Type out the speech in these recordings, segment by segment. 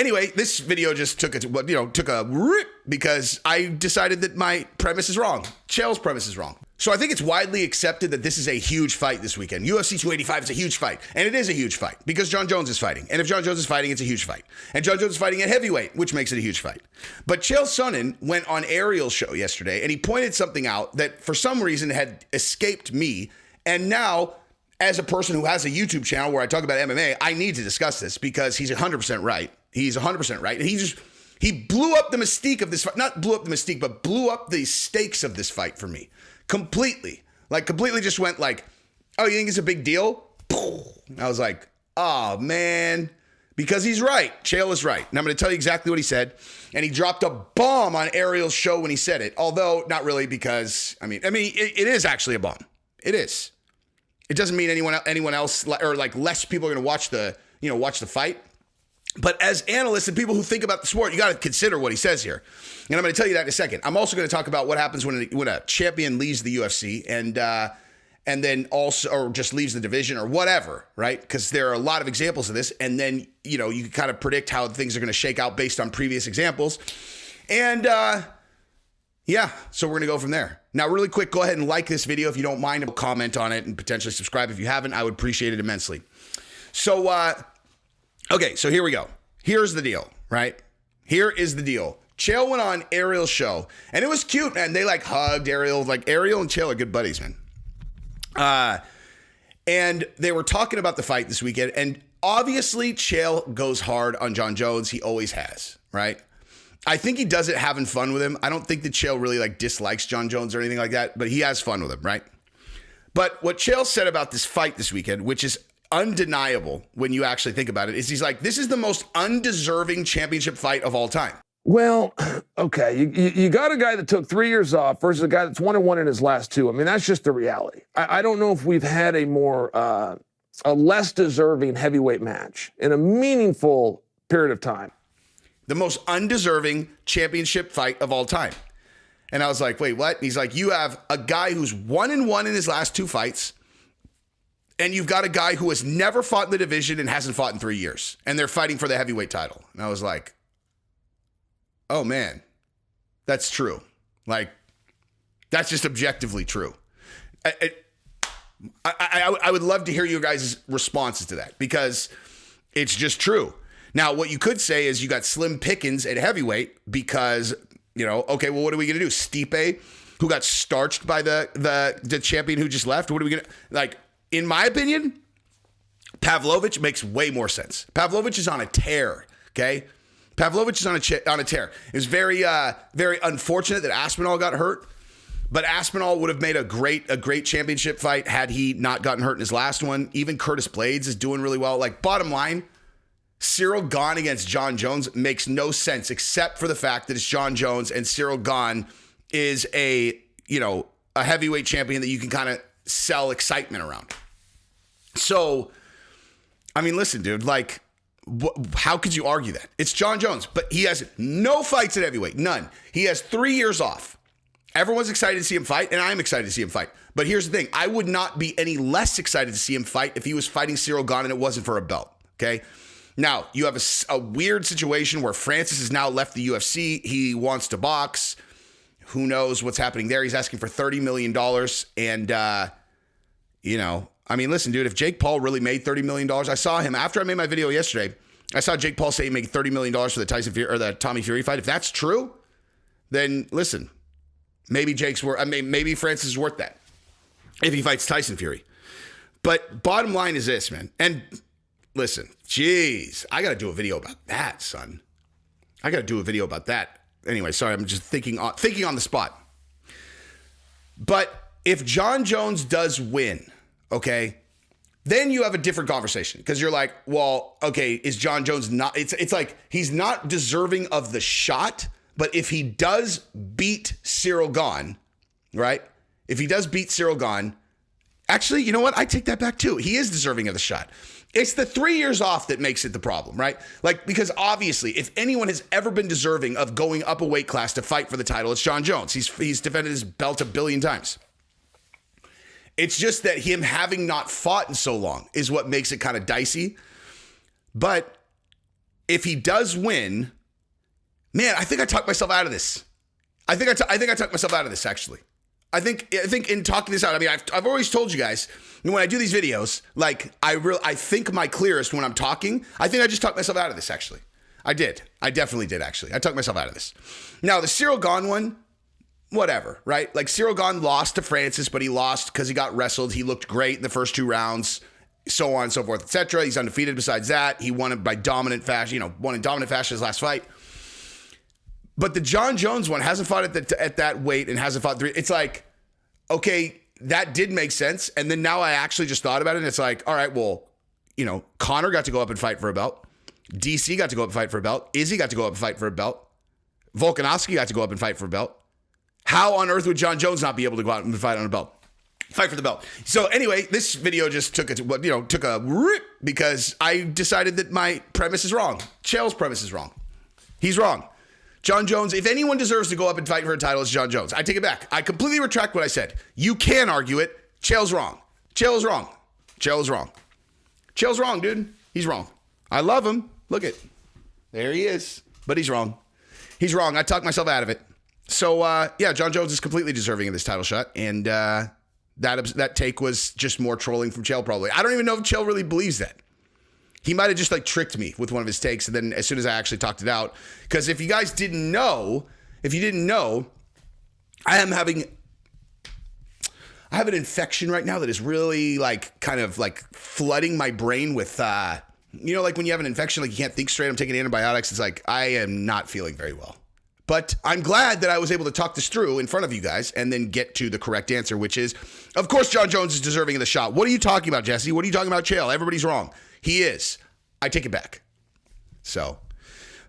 Anyway, this video just took a rip because I decided that my premise is wrong. Chael's premise is wrong. So I think it's widely accepted that this is a huge fight this weekend. UFC 285 is a huge fight. And it is a huge fight because Jon Jones is fighting. And if Jon Jones is fighting, it's a huge fight. And Jon Jones is fighting at heavyweight, which makes it a huge fight. But Chael Sonnen went on Ariel's show yesterday and he pointed something out that for some reason had escaped me. And now, as a person who has a YouTube channel where I talk about MMA, I need to discuss this because he's 100% right. He's 100% right. And he blew up the mystique of this fight. Not blew up the mystique, but blew up the stakes of this fight for me. Completely just went like, oh, you think it's a big deal? I was like, oh, man, because he's right. Chael is right. And I'm going to tell you exactly what he said. And he dropped a bomb on Ariel's show when he said it, although not really because, it is actually a bomb. It is. It doesn't mean anyone else or like less people are going to watch the fight. But as analysts and people who think about the sport, you got to consider what he says here. And I'm going to tell you that in a second. I'm also going to talk about what happens when a champion leaves the UFC and then also, or just leaves the division or whatever, right? Because there are a lot of examples of this. And then, you can kind of predict how things are going to shake out based on previous examples. And so we're going to go from there. Now, really quick, go ahead and like this video if you don't mind. Comment on it and potentially subscribe if you haven't. I would appreciate it immensely. So, okay, so here we go. Here's the deal, right? Here is the deal. Chael went on Ariel's show, and it was cute, man. They hugged Ariel. Ariel and Chael are good buddies, man. And they were talking about the fight this weekend, and obviously Chael goes hard on Jon Jones. He always has, right? I think he does it having fun with him. I don't think that Chael really dislikes Jon Jones or anything like that, but he has fun with him, right? But what Chael said about this fight this weekend, which is undeniable when you actually think about it, is he's like, this is the most undeserving championship fight of all time. Well, okay, you got a guy that took 3 years off versus a guy that's 1-1 in his last two. That's just the reality. I don't know if we've had a less deserving heavyweight match in a meaningful period of time. The most undeserving championship fight of all time. And I was like, wait, what? And he's like, you have a guy who's 1-1 in his last two fights, and you've got a guy who has never fought in the division and hasn't fought in 3 years, and they're fighting for the heavyweight title. And I was like, oh man, that's true. That's just objectively true. I would love to hear you guys' responses to that because it's just true. Now, what you could say is you got slim pickings at heavyweight because, okay, well, what are we going to do? Stipe, who got starched by the champion who just left, what are we going to, in my opinion, Pavlovich makes way more sense. Pavlovich is on a tear, okay? Pavlovich is on a tear. It was very unfortunate that Aspinall got hurt, but Aspinall would have made a great championship fight had he not gotten hurt in his last one. Even Curtis Blades is doing really well. Bottom line, Ciryl Gane against Jon Jones makes no sense except for the fact that it's Jon Jones and Ciryl Gane is a heavyweight champion that you can kind of sell excitement around. So, listen, dude, how could you argue that? It's Jon Jones, but he has no fights at heavyweight, none. He has 3 years off. Everyone's excited to see him fight, and I'm excited to see him fight. But here's the thing. I would not be any less excited to see him fight if he was fighting Ciryl Gane and it wasn't for a belt, okay? Now, you have a weird situation where Francis has now left the UFC. He wants to box. Who knows what's happening there? He's asking for $30 million. And, listen, dude, if Jake Paul really made $30 million, I saw him after I made my video yesterday. I saw Jake Paul say he made $30 million for the Tyson Fury or the Tommy Fury fight. If that's true, then listen, maybe maybe Francis is worth that if he fights Tyson Fury. But bottom line is this, man. And listen, geez, I got to do a video about that, son. I got to do a video about that. Anyway, sorry, I'm just thinking on the spot. But if Jon Jones does win, okay, then you have a different conversation because you're like, well, okay, is Jon Jones not? It's like he's not deserving of the shot, but if he does beat Ciryl Gane, right? If he does beat Ciryl Gane, actually, you know what? I take that back too. He is deserving of the shot. It's the 3 years off that makes it the problem, right? Because obviously, if anyone has ever been deserving of going up a weight class to fight for the title, it's Jon Jones. He's defended his belt 1 billion times. It's just that him having not fought in so long is what makes it kind of dicey. But if he does win, man, I think I talked myself out of this. I think I talked myself out of this, actually. I think in talking this out, I mean, I've always told you guys, when I do these videos, like, I think my clearest when I'm talking. I think I just talked myself out of this, actually. I did. I definitely did, actually. I talked myself out of this. Now, the Ciryl Gane one, whatever, right? Like, Ciryl Gane lost to Francis, but he lost because he got wrestled. He looked great in the first 2 rounds, so on and so forth, etc. He's undefeated besides that. He won it by dominant fashion, won in dominant fashion his last fight. But the Jon Jones one hasn't fought at that weight and hasn't fought 3. It's like, okay, that did make sense. And then now I actually just thought about it, and it's like, all right, well, Conor got to go up and fight for a belt. DC got to go up and fight for a belt. Izzy got to go up and fight for a belt. Volkanovski got to go up and fight for a belt. How on earth would Jon Jones not be able to go out and fight on a belt? Fight for the belt. So anyway, this video just took a rip because I decided that my premise is wrong. Chael's premise is wrong. He's wrong. Jon Jones, if anyone deserves to go up and fight for a title, it's Jon Jones. I take it back. I completely retract what I said. You can argue it. Chael's wrong. Chael's wrong. Chael's wrong. Chael's wrong, dude. He's wrong. I love him. Look it. There he is. But he's wrong. He's wrong. I talked myself out of it. So, yeah, Jon Jones is completely deserving of this title shot. And that take was just more trolling from Chael, probably. I don't even know if Chael really believes that. He might have just tricked me with one of his takes. And then as soon as I actually talked it out, because if you guys didn't know, I have an infection right now that is really kind of flooding my brain with, like when you have an infection, like you can't think straight. I'm taking antibiotics. It's like, I am not feeling very well. But I'm glad that I was able to talk this through in front of you guys and then get to the correct answer, which is, of course, Jon Jones is deserving of the shot. What are you talking about, Jesse? What are you talking about, Chael? Everybody's wrong. He is. I take it back. So,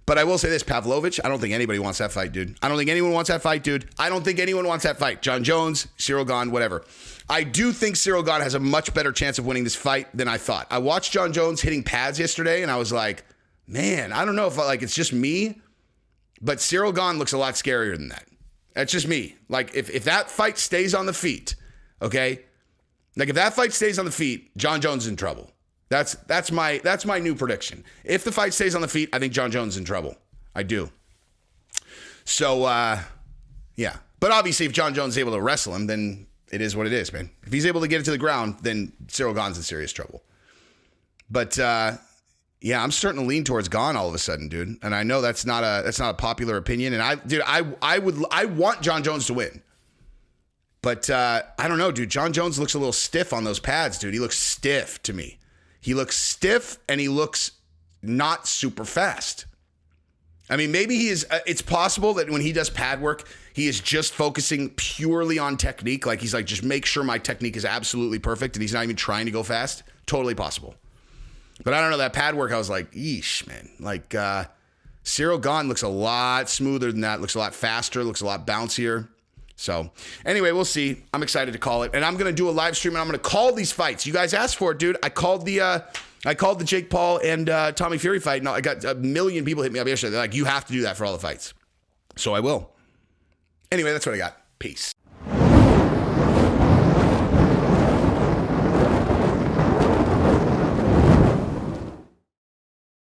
but I will say this, Pavlovich, I don't think anybody wants that fight, dude. I don't think anyone wants that fight, dude. I don't think anyone wants that fight. Jon Jones, Ciryl Gane, whatever. I do think Ciryl Gane has a much better chance of winning this fight than I thought. I watched Jon Jones hitting pads yesterday, and I was like, man, I don't know if it's just me, but Ciryl Gane looks a lot scarier than that. That's just me. If that fight stays on the feet, okay? If that fight stays on the feet, Jon Jones is in trouble. That's my new prediction. If the fight stays on the feet, I think Jon Jones is in trouble. I do. So, yeah. But obviously, if Jon Jones is able to wrestle him, then it is what it is, man. If he's able to get it to the ground, then Ciryl Gane's in serious trouble. But, yeah, I'm starting to lean towards Gane all of a sudden, dude. And I know that's not a popular opinion. And I want Jon Jones to win. But I don't know, dude. Jon Jones looks a little stiff on those pads, dude. He looks stiff to me. He looks stiff and he looks not super fast. I mean, maybe he is. It's possible that when he does pad work, he is just focusing purely on technique. He's just make sure my technique is absolutely perfect and he's not even trying to go fast. Totally possible. But I don't know, that pad work, I was like, yeesh, man. Ciryl Gane looks a lot smoother than that. Looks a lot faster. Looks a lot bouncier. So anyway, we'll see. I'm excited to call it. And I'm going to do a live stream and I'm going to call these fights. You guys asked for it, dude. I called the Jake Paul and Tommy Fury fight. No, I got 1 million people hit me up yesterday. They're like, you have to do that for all the fights. So I will. Anyway, that's what I got. Peace.